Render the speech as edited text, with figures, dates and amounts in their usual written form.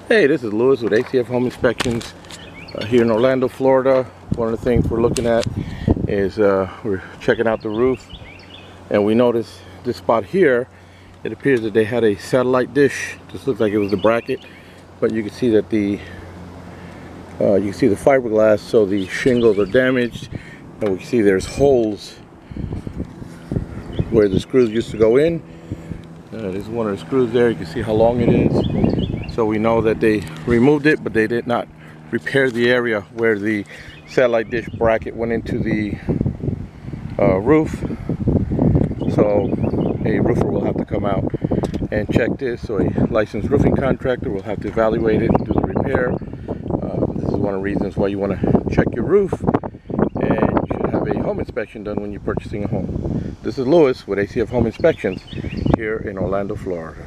Hey, this is Lewis with A.C.F. Home Inspections here in Orlando, Florida. One of the things we're looking at is we're checking out the roof, and we notice this spot here. It appears that they had a satellite dish. This looks like it was the bracket, but you can see that the fiberglass, so the shingles are damaged, and we can see there's holes where the screws used to go in. There's one of the screws there. You can see how long it is. So we know that they removed it, but they did not repair the area where the satellite dish bracket went into the roof. So a roofer will have to come out and check this. So a licensed roofing contractor will have to evaluate it and do the repair. This is one of the reasons why you want to check your roof, and you should have a home inspection done when you're purchasing a home. This is Lewis with A.C.F. Home Inspections here in Orlando, Florida.